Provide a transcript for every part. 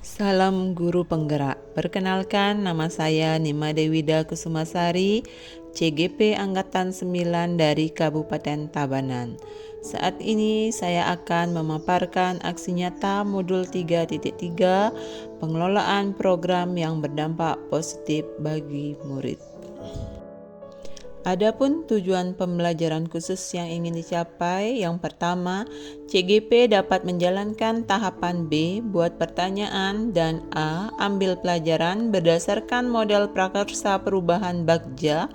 Salam guru penggerak. Perkenalkan, nama saya Nima Dewida Kusumasari, CGP Angkatan 9 dari Kabupaten Tabanan. Saat ini saya akan memaparkan aksi nyata modul 3.3 pengelolaan program yang berdampak positif bagi murid. Adapun tujuan pembelajaran khusus yang ingin dicapai, yang pertama, CGP dapat menjalankan tahapan B, buat pertanyaan, dan A, ambil pelajaran berdasarkan model prakarsa perubahan Bagja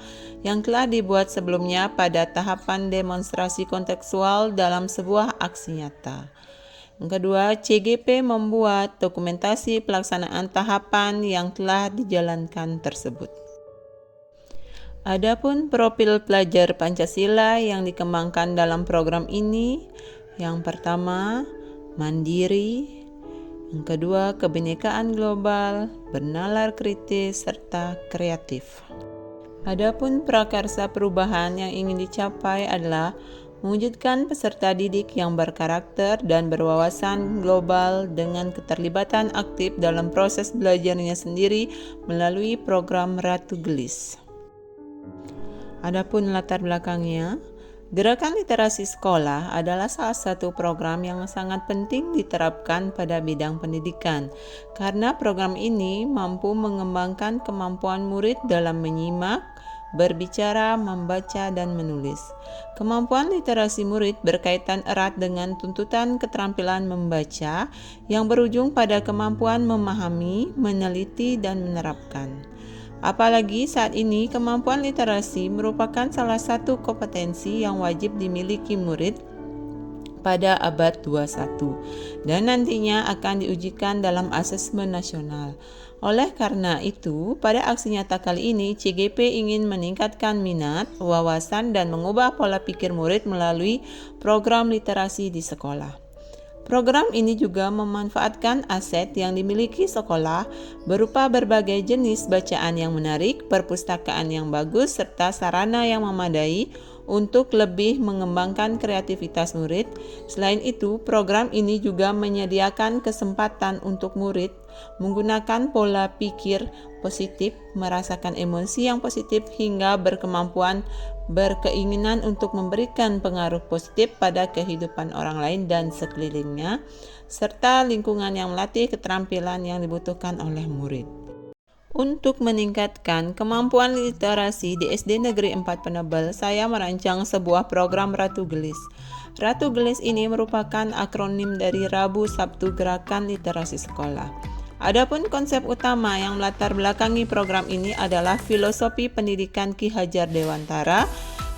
yang telah dibuat sebelumnya pada tahapan demonstrasi kontekstual dalam sebuah aksi nyata. Yang kedua, CGP membuat dokumentasi pelaksanaan tahapan yang telah dijalankan tersebut. Adapun profil pelajar Pancasila yang dikembangkan dalam program ini, yang pertama, mandiri, yang kedua, kebinekaan global, bernalar kritis, serta kreatif. Adapun prakarsa perubahan yang ingin dicapai adalah mewujudkan peserta didik yang berkarakter dan berwawasan global dengan keterlibatan aktif dalam proses belajarnya sendiri melalui program Ratu Gelis. Adapun latar belakangnya, gerakan literasi sekolah adalah salah satu program yang sangat penting diterapkan pada bidang pendidikan, karena program ini mampu mengembangkan kemampuan murid dalam menyimak, berbicara, membaca, dan menulis. Kemampuan literasi murid berkaitan erat dengan tuntutan keterampilan membaca yang berujung pada kemampuan memahami, meneliti, dan menerapkan. Apalagi saat ini kemampuan literasi merupakan salah satu kompetensi yang wajib dimiliki murid pada abad 21 dan nantinya akan diujikan dalam asesmen nasional. Oleh karena itu, pada aksi nyata kali ini CGP ingin meningkatkan minat, wawasan, dan mengubah pola pikir murid melalui program literasi di sekolah. Program ini juga memanfaatkan aset yang dimiliki sekolah berupa berbagai jenis bacaan yang menarik, perpustakaan yang bagus, serta sarana yang memadai untuk lebih mengembangkan kreativitas murid. Selain itu, program ini juga menyediakan kesempatan untuk murid menggunakan pola pikir positif, merasakan emosi yang positif, hingga berkeinginan untuk memberikan pengaruh positif pada kehidupan orang lain dan sekelilingnya, serta lingkungan yang melatih keterampilan yang dibutuhkan oleh murid. Untuk meningkatkan kemampuan literasi di SD Negeri 4 Penebel, saya merancang sebuah program Ratu Gelis. Ratu Gelis ini merupakan akronim dari Rabu Sabtu Gerakan Literasi Sekolah. Adapun konsep utama yang melatar belakangi program ini adalah filosofi pendidikan Ki Hajar Dewantara,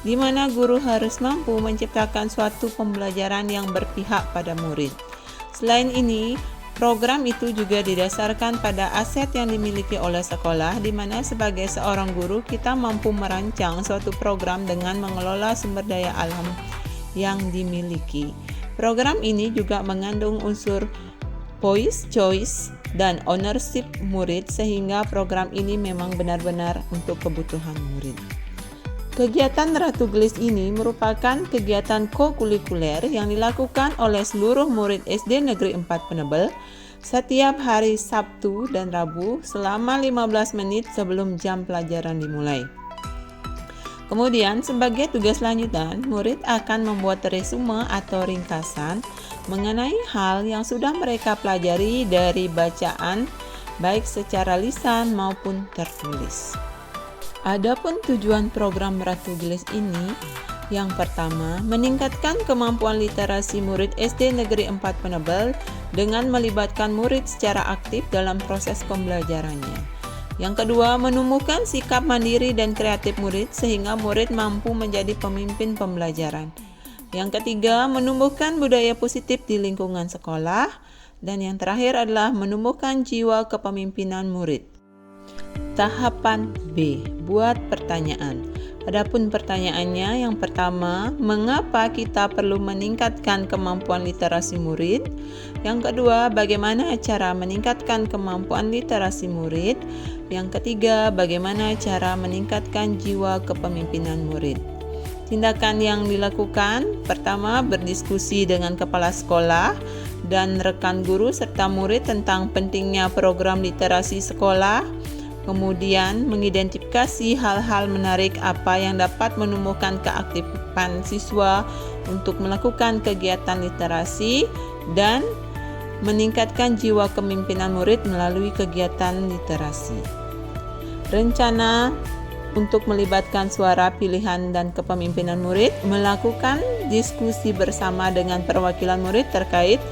di mana guru harus mampu menciptakan suatu pembelajaran yang berpihak pada murid. Selain ini, program itu juga didasarkan pada aset yang dimiliki oleh sekolah, di mana sebagai seorang guru kita mampu merancang suatu program dengan mengelola sumber daya alam yang dimiliki. Program ini juga mengandung unsur voice, choice, dan ownership murid, sehingga program ini memang benar-benar untuk kebutuhan murid. Kegiatan Ratu Gelis ini merupakan kegiatan kokurikuler yang dilakukan oleh seluruh murid SD Negeri 4 Penebel setiap hari Sabtu dan Rabu selama 15 menit sebelum jam pelajaran dimulai. Kemudian sebagai tugas lanjutan, murid akan membuat resume atau ringkasan mengenai hal yang sudah mereka pelajari dari bacaan, baik secara lisan maupun tertulis. Adapun tujuan program Ratu Gelis ini, yang pertama, meningkatkan kemampuan literasi murid SD Negeri 4 Penebel dengan melibatkan murid secara aktif dalam proses pembelajarannya. Yang kedua, menumbuhkan sikap mandiri dan kreatif murid sehingga murid mampu menjadi pemimpin pembelajaran. Yang ketiga, menumbuhkan budaya positif di lingkungan sekolah. Dan yang terakhir adalah menumbuhkan jiwa kepemimpinan murid. Tahapan B, buat pertanyaan. Adapun pertanyaannya, yang pertama, mengapa kita perlu meningkatkan kemampuan literasi murid? Yang kedua, bagaimana cara meningkatkan kemampuan literasi murid? Yang ketiga, bagaimana cara meningkatkan jiwa kepemimpinan murid? Tindakan yang dilakukan, pertama, berdiskusi dengan kepala sekolah dan rekan guru serta murid tentang pentingnya program literasi sekolah. Kemudian mengidentifikasi hal-hal menarik apa yang dapat menumbuhkan keaktifan siswa untuk melakukan kegiatan literasi dan meningkatkan jiwa kepemimpinan murid melalui kegiatan literasi. Rencana untuk melibatkan suara pilihan dan kepemimpinan murid, melakukan diskusi bersama dengan perwakilan murid terkait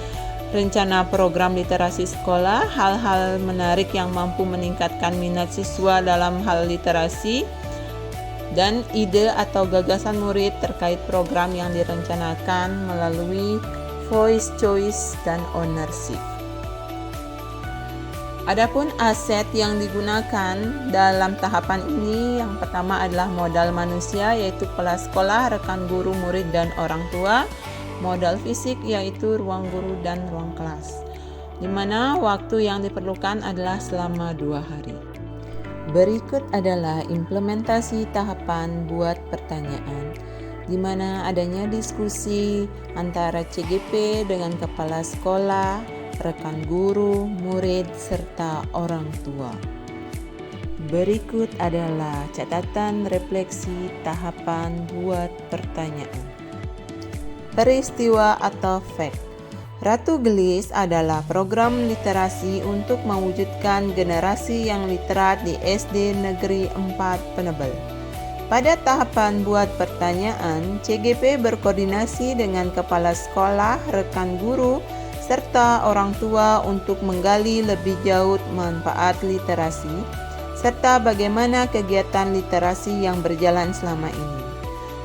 rencana program literasi sekolah, hal-hal menarik yang mampu meningkatkan minat siswa dalam hal literasi, dan ide atau gagasan murid terkait program yang direncanakan melalui voice, choice, dan ownership. Adapun aset yang digunakan dalam tahapan ini, yang pertama adalah modal manusia, yaitu kepala sekolah, rekan guru, murid, dan orang tua. Modal fisik yaitu ruang guru dan ruang kelas, di mana waktu yang diperlukan adalah selama 2 hari. Berikut adalah implementasi tahapan buat pertanyaan, di mana adanya diskusi antara CGP dengan kepala sekolah, rekan guru, murid, serta orang tua. Berikut adalah catatan refleksi tahapan buat pertanyaan. Peristiwa atau fact. Ratu Gelis adalah program literasi untuk mewujudkan generasi yang literat di SD Negeri 4 Penebel. Pada tahapan buat pertanyaan, CGP berkoordinasi dengan kepala sekolah, rekan guru, serta orang tua untuk menggali lebih jauh manfaat literasi, serta bagaimana kegiatan literasi yang berjalan selama ini.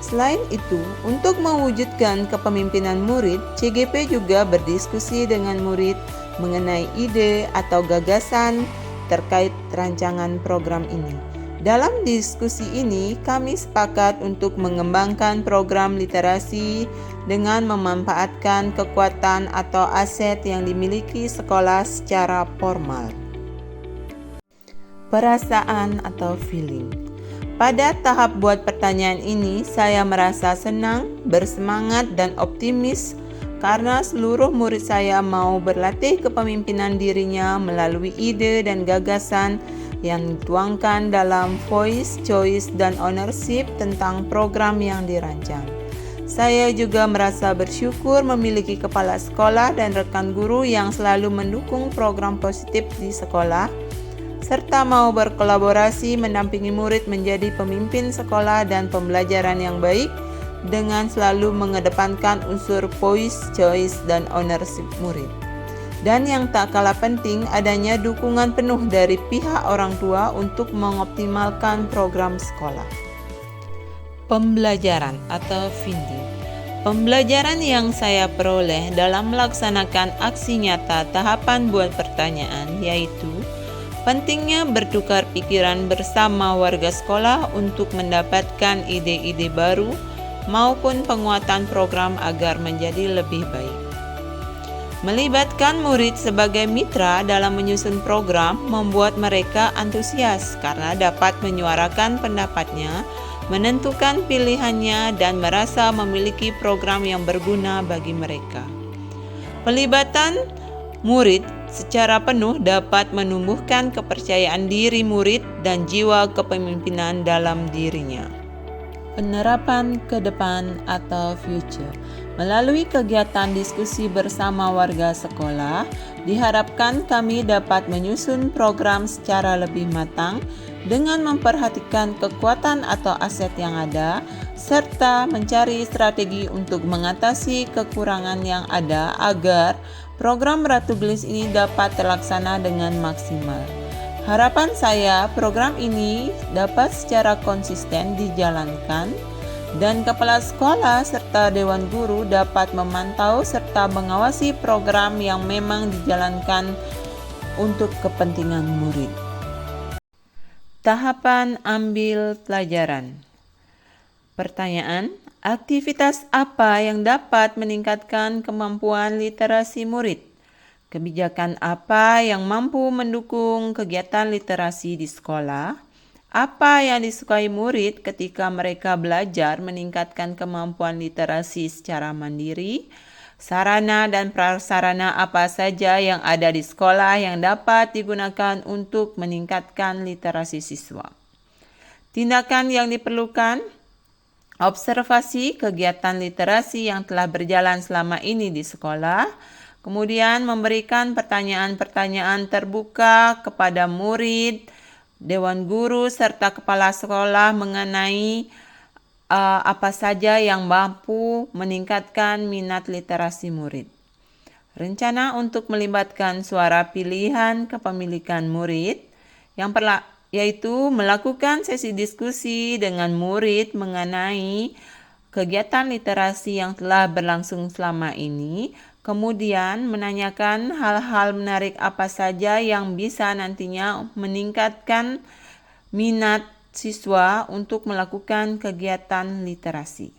Selain itu, untuk mewujudkan kepemimpinan murid, CGP juga berdiskusi dengan murid mengenai ide atau gagasan terkait rancangan program ini. Dalam diskusi ini, kami sepakat untuk mengembangkan program literasi dengan memanfaatkan kekuatan atau aset yang dimiliki sekolah secara formal. Perasaan atau feeling. Pada tahap buat pertanyaan ini, saya merasa senang, bersemangat, dan optimis karena seluruh murid saya mau berlatih kepemimpinan dirinya melalui ide dan gagasan yang dituangkan dalam voice, choice, dan ownership tentang program yang dirancang. Saya juga merasa bersyukur memiliki kepala sekolah dan rekan guru yang selalu mendukung program positif di sekolah, serta mau berkolaborasi mendampingi murid menjadi pemimpin sekolah dan pembelajaran yang baik dengan selalu mengedepankan unsur voice, choice, dan ownership murid. Dan yang tak kalah penting, adanya dukungan penuh dari pihak orang tua untuk mengoptimalkan program sekolah. Pembelajaran atau finding. Pembelajaran yang saya peroleh dalam melaksanakan aksi nyata tahapan buat pertanyaan yaitu pentingnya bertukar pikiran bersama warga sekolah untuk mendapatkan ide-ide baru maupun penguatan program agar menjadi lebih baik. Melibatkan murid sebagai mitra dalam menyusun program membuat mereka antusias karena dapat menyuarakan pendapatnya, menentukan pilihannya, dan merasa memiliki program yang berguna bagi mereka. Pelibatan murid secara penuh dapat menumbuhkan kepercayaan diri murid dan jiwa kepemimpinan dalam dirinya. Penerapan ke depan atau future. Melalui kegiatan diskusi bersama warga sekolah, diharapkan kami dapat menyusun program secara lebih matang dengan memperhatikan kekuatan atau aset yang ada, serta mencari strategi untuk mengatasi kekurangan yang ada agar program Ratu Gelis ini dapat terlaksana dengan maksimal. Harapan saya, program ini dapat secara konsisten dijalankan dan kepala sekolah serta dewan guru dapat memantau serta mengawasi program yang memang dijalankan untuk kepentingan murid. Tahapan ambil pelajaran. Pertanyaan, aktivitas apa yang dapat meningkatkan kemampuan literasi murid? Kebijakan apa yang mampu mendukung kegiatan literasi di sekolah? Apa yang disukai murid ketika mereka belajar meningkatkan kemampuan literasi secara mandiri? Sarana dan prasarana apa saja yang ada di sekolah yang dapat digunakan untuk meningkatkan literasi siswa. Tindakan yang diperlukan: observasi kegiatan literasi yang telah berjalan selama ini di sekolah, kemudian memberikan pertanyaan-pertanyaan terbuka kepada murid, dewan guru, serta kepala sekolah mengenai apa saja yang mampu meningkatkan minat literasi murid. Rencana untuk melibatkan suara pilihan kepemilikan murid, yaitu melakukan sesi diskusi dengan murid mengenai kegiatan literasi yang telah berlangsung selama ini, kemudian menanyakan hal-hal menarik apa saja yang bisa nantinya meningkatkan minat siswa untuk melakukan kegiatan literasi.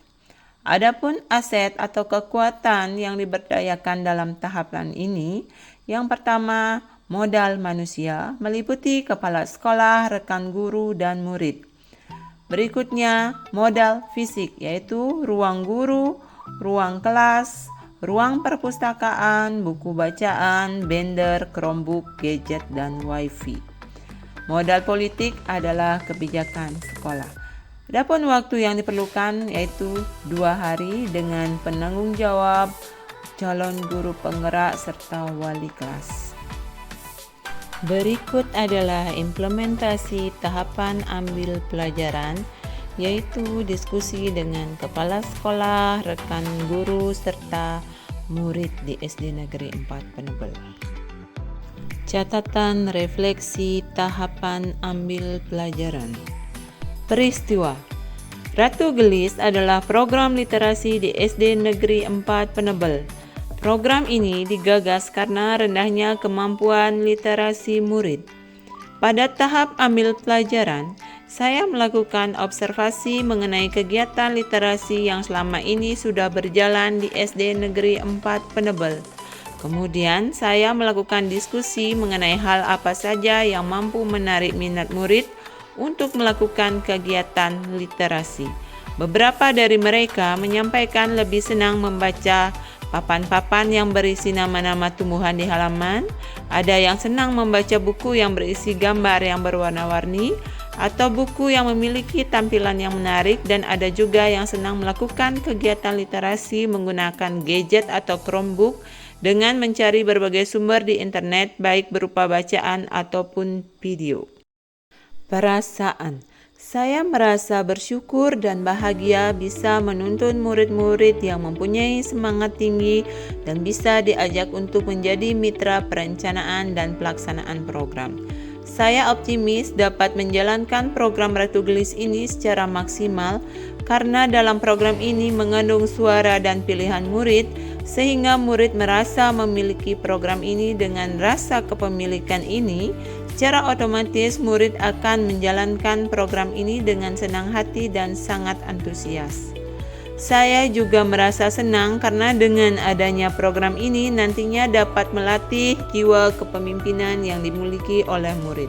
Adapun aset atau kekuatan yang diberdayakan dalam tahapan ini, yang pertama, modal manusia meliputi kepala sekolah, rekan guru, dan murid. Berikutnya, modal fisik yaitu ruang guru, ruang kelas, ruang perpustakaan, buku bacaan, bender, Chromebook, gadget, dan wifi. Modal politik adalah kebijakan sekolah. Adapun waktu yang diperlukan yaitu 2 hari dengan penanggung jawab, calon guru penggerak, serta wali kelas. Berikut adalah implementasi tahapan ambil pelajaran, yaitu diskusi dengan kepala sekolah, rekan guru, serta murid di SD Negeri 4 Penebel. Catatan refleksi tahapan ambil pelajaran. Peristiwa: Ratu Gelis adalah program literasi di SD Negeri 4 Penebel. Program ini digagas karena rendahnya kemampuan literasi murid. Pada tahap ambil pelajaran, saya melakukan observasi mengenai kegiatan literasi yang selama ini sudah berjalan di SD Negeri 4 Penebel. Kemudian saya melakukan diskusi mengenai hal apa saja yang mampu menarik minat murid untuk melakukan kegiatan literasi. Beberapa dari mereka menyampaikan lebih senang membaca papan-papan yang berisi nama-nama tumbuhan di halaman, ada yang senang membaca buku yang berisi gambar yang berwarna-warni, atau buku yang memiliki tampilan yang menarik, dan ada juga yang senang melakukan kegiatan literasi menggunakan gadget atau Chromebook dengan mencari berbagai sumber di internet baik berupa bacaan ataupun video. Perasaan: saya merasa bersyukur dan bahagia bisa menuntun murid-murid yang mempunyai semangat tinggi dan bisa diajak untuk menjadi mitra perencanaan dan pelaksanaan program. Saya optimis dapat menjalankan program Ratu Gelis ini secara maksimal karena dalam program ini mengandung suara dan pilihan murid, sehingga murid merasa memiliki program ini. Dengan rasa kepemilikan ini, secara otomatis murid akan menjalankan program ini dengan senang hati dan sangat antusias. Saya juga merasa senang karena dengan adanya program ini nantinya dapat melatih jiwa kepemimpinan yang dimiliki oleh murid.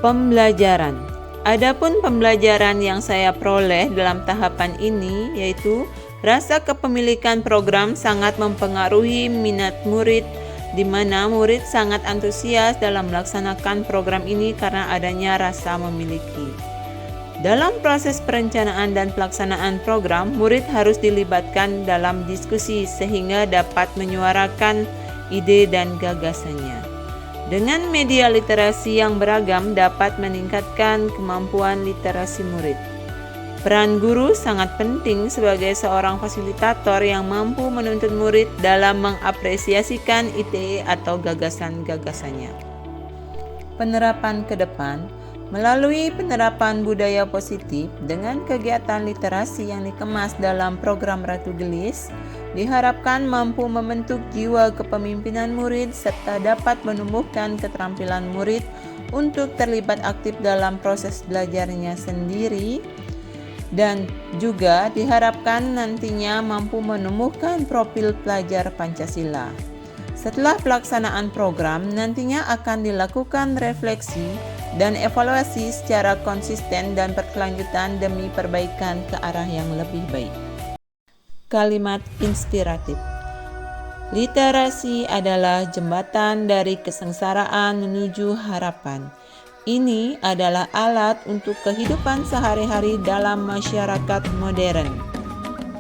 Pembelajaran. Adapun pembelajaran yang saya peroleh dalam tahapan ini yaitu rasa kepemilikan program sangat mempengaruhi minat murid, di mana murid sangat antusias dalam melaksanakan program ini karena adanya rasa memiliki. Dalam proses perencanaan dan pelaksanaan program, murid harus dilibatkan dalam diskusi sehingga dapat menyuarakan ide dan gagasannya. Dengan media literasi yang beragam dapat meningkatkan kemampuan literasi murid. Peran guru sangat penting sebagai seorang fasilitator yang mampu menuntun murid dalam mengapresiasikan ide atau gagasan-gagasannya. Penerapan ke depan. Melalui penerapan budaya positif dengan kegiatan literasi yang dikemas dalam program Ratu Gelis, diharapkan mampu membentuk jiwa kepemimpinan murid serta dapat menumbuhkan keterampilan murid untuk terlibat aktif dalam proses belajarnya sendiri, dan juga diharapkan nantinya mampu menumbuhkan profil pelajar Pancasila. Setelah pelaksanaan program, nantinya akan dilakukan refleksi dan evaluasi secara konsisten dan berkelanjutan demi perbaikan ke arah yang lebih baik. kalimat inspiratif. Literasi adalah jembatan dari kesengsaraan menuju harapan. Ini adalah alat untuk kehidupan sehari-hari dalam masyarakat modern.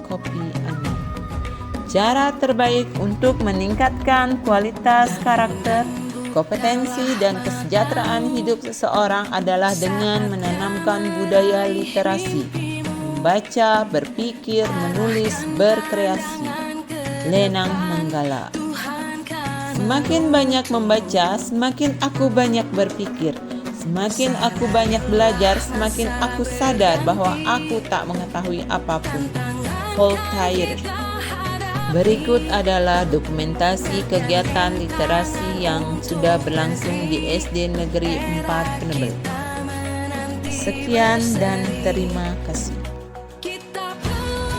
Kopi Annan. Cara terbaik untuk meningkatkan kualitas karakter, kompetensi, dan kesejahteraan hidup seseorang adalah dengan menanamkan budaya literasi, membaca, berpikir, menulis, berkreasi. Lenang Manggala. Semakin banyak membaca, semakin aku banyak berpikir. Semakin aku banyak belajar, semakin aku sadar bahwa aku tak mengetahui apapun. Voltaire. Berikut adalah dokumentasi kegiatan literasi yang sudah berlangsung di SD Negeri 4 Penebel. Sekian dan terima kasih.